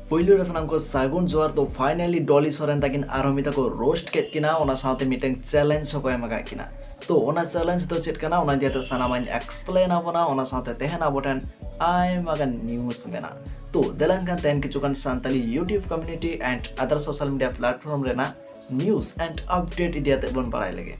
Poilu sanam ko sagun joar to finally Dolly Soren takin aromita ko roast ket kina ona saute meeting challenge ko emaga kina. To ona challenge to chet kana ona dia to sanaman explain abona ona saute tehen abotan I magan news mena. To delan kan ten kichukan Santali YouTube community and other social media platform rena news and update idiate bon parai lege.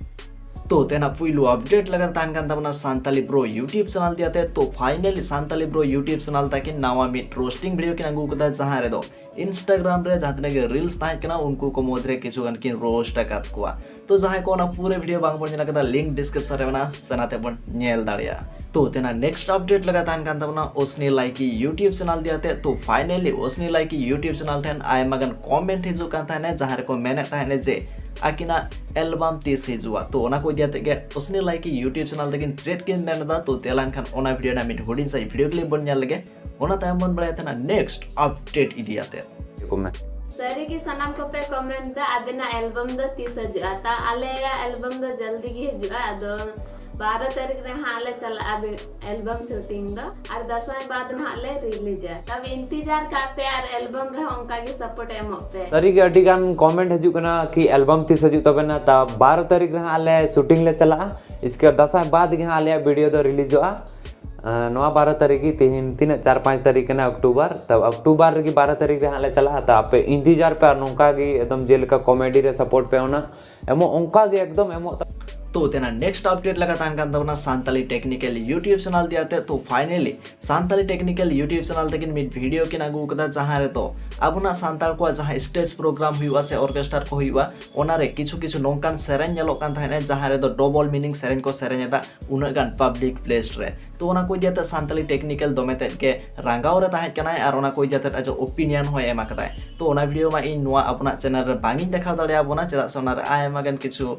तो तेना पुइलू update लगा तान kan tabna Santali Bro YouTube channel दियाते तो finally Santali Bro YouTube channel ताकि नावा मिट roasting video किन अंगू कदा जहां रे दो Instagram रे जहां के रील्स ताइ कना उनको को मोदरे किछु गन किन रोस्ट कात कुआ तो जहां को ना पूरे वीडियो बांग बन कदा लिंक डिस्क्रिप्शन रे बना सनाते बन नेल दाड़िया तो तेना नेक्स्ट अपडेट लगा तान kan tabna AshoNil Likee YouTube channel दियाते तो finally AshoNil Likee YouTube channel ठन आय मगन कमेंट हिजु kan थाने जहां को मेने थाने जे आकिना एल्बम तीस हिजुआ तो ओना को दियाते के AshoNil Likee YouTube channel तकिन चेट किन मेनदा तो तेलान खान ओना वीडियो ना मिट हुडिन साइ वीडियो क्लिप बन नेल लगे ओना तायम बन बड़ाय थना नेक्स्ट अपडेट इदियाते सरी की सनम को पे कमेंट दा आबेना एल्बम दा 30 हजुआ ता आलेया एल्बम दा जल्दी की हजुआ अदो 12 तारीख रे हाले चला अबे एल्बम शूटिंग दा और 10 बाद हाले रिलीज है तब इंतजार करते यार एल्बम रे उनका की सपोर्ट एमो पे सरी के अडी गान कमेंट हजु कना कि एल्बम 30 हजु तबेना ता 12 तारीख रे हाले शूटिंग ले चला इसके 10 बाद के हाले वीडियो दो रिलीज हुआ नवा 12 तारीख की तीन 4-5 तारीख ना अक्टूबर तब अक्टूबर की 12 तारीख रे हाले चला था पे इंतजार पे नोका की एकदम जेल का कॉमेडी रे सपोर्ट पे होना एमो उनका की एकदम एमो तो तेना नेक्स्ट अपडेट लगा तान kan tabna Santali technical YouTube channel दियाते तो finally Santali technical YouTube channel तकिन मिट वीडियो किन आगु कदा जहां रे तो अबुना सांताल को जहां स्टेज प्रोग्राम हुआ से ऑर्केस्ट्रा को हुआ ओना रे किछु किछु नोंकान सेरेन नेलो कान थाने जहां रे तो डबल मीनिंग सेरेन को सेरेन दा उना गान पब्लिक प्लेस रे तो ओना को दियाते Santali टेक्निकल दोमेते के रांगाव रे ताहे कनाय आर ओना को दियाते आज ओपिनियन होय एमा कदाय तो ओना वीडियो मा इन नोआ अपना चैनल रे बांगी देखा दड़िया बोना चदा सोना रे आयमा गान किछु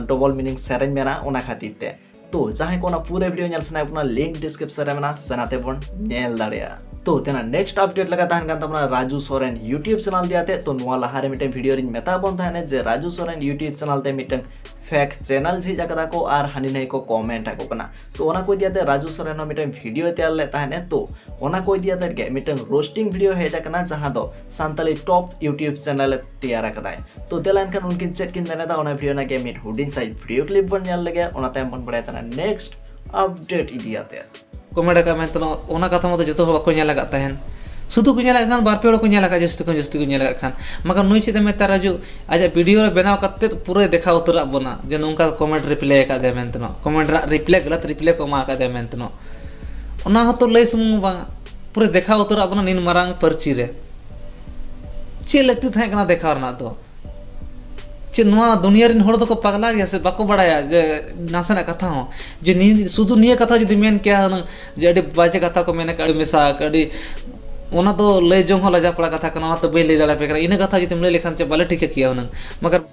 डबल मीनिंग सेरेन मेना ओना खातिर ते तो जहां को ना पूरे वीडियो नेल सना अपना लिंक डिस्क्रिप्शन रे मेना सनाते बन नेल दाड़िया तो तेना नेक्स्ट अपडेट लगा तान kan tabna Raju Soren YouTube channel दियाते तो नोआ लहारे मिटे वीडियो रिन मेता बन थाने जे Raju Soren YouTube channel ते मिटे फेक चैनल झी जकदा को आर हानि नै को कमेंट को कना तो ओना को दियाते Raju Soren मिटे वीडियो तेल ले ताने तो ओना को दियाते के मिटे रोस्टिंग वीडियो हे जकना जहां दो Santali टॉप YouTube चैनल तैयार कदाय तो तेलान kan उनकिन चेक किन मेना दा ओना वीडियो ना के मिट हुडिन साइड वीडियो क्लिप बन नेल लगे ओना ताम बन बड़ाय तना नेक्स्ट अपडेट इदियाते कमेंट का मैं तो ओना कथा मत जतो बाको नेला का तहन सुदु को नेला खान बार पेड़ को नेला का जस्त को नेला खान मगर नुई चिते में तारा जो आज वीडियो रे बनाव करते पूरे देखा उतरा बना जे नोंका कमेंट रिप्लाई का दे मेंतनो कमेंट रिप्लाई गलत रिप्लाई को मा का दे मेंतनो ओना हो तो लय सुमु बा पूरे देखा उतरा बना निन मारांग परची रे चे लगती थाय कना देखा रना तो चे नवा दुनिया रिन होड़ तो को पगला गया से बाको बड़ाया जे नासना कथा हो जे नी सुदु निये कथा जदि मेन क्या न जे अडी बाजे कथा को मेने कड़ी मिसा कड़ी ओना तो ले जों हो लजा पड़ा कथा कना तो बे ले दाड़ा पे इन कथा जदि ले लेखन चे बाले ठीक किया न मगर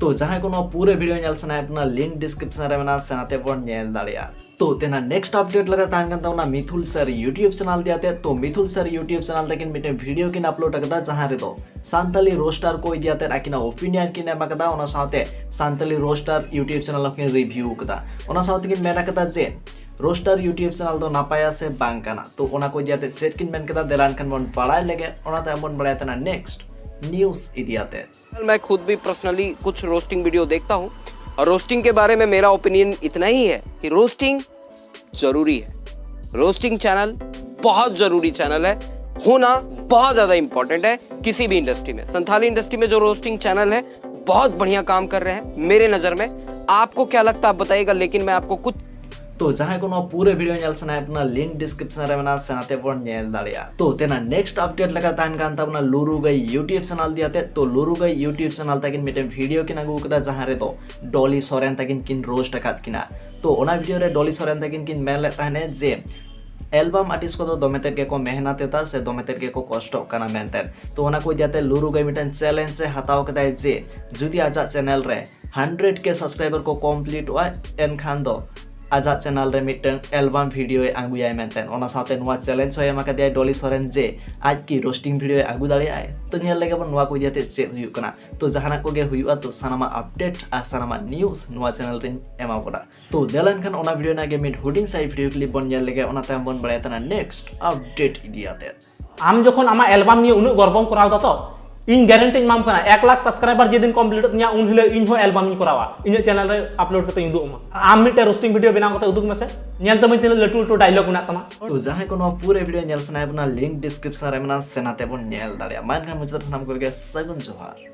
तो जहां को पूरे वीडियो नेल सना अपना लिंक डिस्क्रिप्शन रे बना सनाते बन नेल दाड़िया तो तेना नेक्स्ट अपडेट लगा तान kan tabna Mithul sir YouTube channel दियाते तो मिथुल सर YouTube चैनल तकिन मिटे वीडियो किन अपलोड कदा जहां रे तो Santali रोस्टर को दियाते आकिना ओपिनियन किन एमा कदा ओना साथे Santali रोस्टर YouTube चैनल किन रिव्यू कदा ओना साथे किन मेना कदा जे रोस्टर YouTube चैनल तो नापाया से बांग काना तो ओना को दियाते चेट किन मेन कदा देलान kan बन पढ़ाई लगे ओना त बन बड़ाय तना नेक्स्ट न्यूज़ इदियाते मैं खुद भी पर्सनली कुछ रोस्टिंग वीडियो देखता हूं और रोस्टिंग के बारे में मेरा ओपिनियन इतना ही है कि रोस्टिंग जरूरी है रोस्टिंग चैनल बहुत जरूरी चैनल है होना बहुत ज्यादा इंपॉर्टेंट है किसी भी इंडस्ट्री में संथाली इंडस्ट्री में जो रोस्टिंग चैनल है बहुत बढ़िया काम कर रहे हैं मेरे नजर में आपको क्या लगता है आप बताइएगा लेकिन मैं आपको कुछ तो जहां को पूरे वीडियो नेल सना अपना लिंक डिस्क्रिप्शन रे बना सनाते बन नेल दाड़िया तो तेना नेक्स्ट अपडेट लगा तान kan tabna LuRu गई YouTube चैनल दियाते तो LuRu गई YouTube चैनल तकिन मिटे वीडियो किन आगु कदा जहां रे तो Dolly Soren तकिन किन रोस्ट कात किना तो ओना वीडियो रे Dolly Soren तकिन किन मेन ले ताने जे एल्बम आर्टिस्ट को तो दोमेतेर के को मेहनत एता से दोमेतेर के को कष्ट काना मेनते तो ओना को दियाते LuRu गई मिटन चैलेंज से हताव कदाय जे जुदी आजा चैनल रे 100 के सब्सक्राइबर को कंप्लीट हुआ एन खान दो आजा चैनल रे मिटन एल्बम वीडियो आगुयाय मेंटेन ओना साथे नोआ चैलेंज हो एम आकादिया डॉली सोरेन जे आज की रोस्टिंग वीडियो आगु दाड़ेयाय तो नेल लेगे बन नोआ को इदियाते चेक हुयुग कना तो जहाना को गे हुयुआ तो सानामा अपडेट आ सानामा न्यूज़ नोआ चैनल रे एमा बोला तो देलन खान ओना वीडियो नागे मिट हुडिंग साइ वीडियो क्लिप बन नेल लेगे ओना ताम बन बड़ाय तना नेक्स्ट अपडेट इदियाते आम जखन आमा एल्बाम निये उनुग गर्बम करावदा तो इन ग्यारंटी माम कना 1 लाख सब्सक्राइबर जेदिन कमप्लीट तिया उन हिले इन हो एल्बाम इन करावा इन चैनल रे अपलोड करते उदुग मा आम मिटे रोस्टिंग वीडियो बनाव करते उदुग मेसे नेल तम तिन लटू लटू डायलॉग मेना तमा तो जहां को पूरे वीडियो नेल सनाय बना लिंक डिस्क्रिप्शन रे मेना सेनाते बन नेल दाड़िया मान खान मुचर सनाम करके सगुन जोहार।